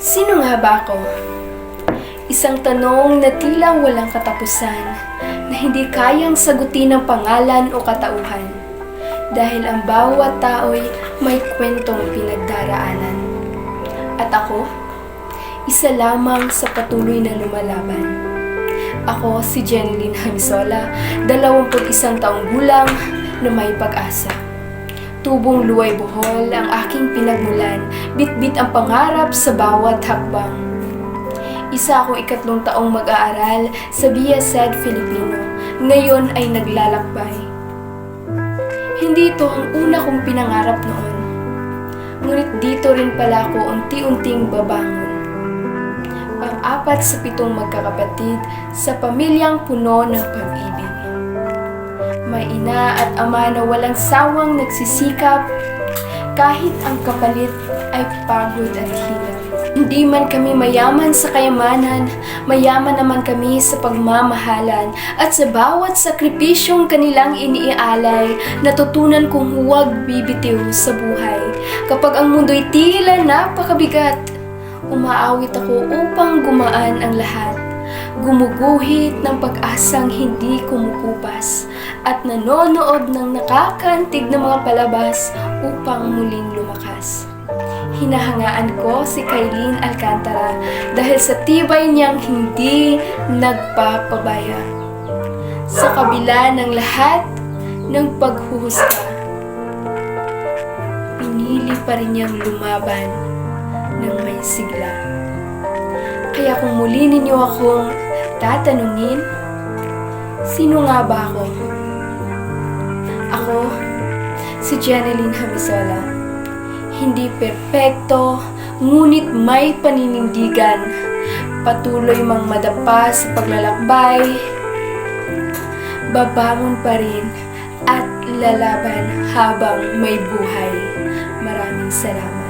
Sino nga ba ako? Isang tanong na tila walang katapusan, na hindi kayang sagutin ng pangalan o katauhan, dahil ang bawat tao'y may kwentong pinagdaraanan. At ako, isa lamang sa patuloy na lumalaban. Ako si Jeneline Hamisola, 21 taong gulang na may pag-asa. Tubong luway buhol ang aking pinagmulan, bit-bit ang pangarap sa bawat hakbang. Isa akong 3 taong mag-aaral sa BSED Filipino, ngayon ay naglalakbay. Hindi ito ang una kong pinangarap noon, ngunit dito rin pala ako unti-unting babangon. Pang-4 sa 7 magkakapatid sa pamilyang puno ng pag-ibig. May ina at ama na walang sawang nagsisikap kahit ang kapalit ay pagod at hirap. Hindi man kami mayaman sa kayamanan, mayaman naman kami sa pagmamahalan, at sa bawat sakripisyong kanilang iniaalay, natutunan kong huwag bibitiw sa buhay. Kapag ang mundo'y tila napakabigat, umaawit ako upang gumaan ang lahat. Gumuguhit ng pag-asang hindi kumukupas at nanonood ng nakakantig na mga palabas upang muling lumakas. Hinahangaan ko si Kailin Alcantara dahil sa tibay niyang hindi nagpapabaya. Sa kabila ng lahat ng paghuhusga, pinili pa rin niyang lumaban ng may sigla. Kaya kung muli ninyo akong tatanungin, sino nga ba ako? Ako, si Jeneline Hamisola. Hindi perpekto, ngunit may paninindigan. Patuloy mang madapa sa paglalakbay, babangon pa rin at lalaban habang may buhay. Maraming salamat.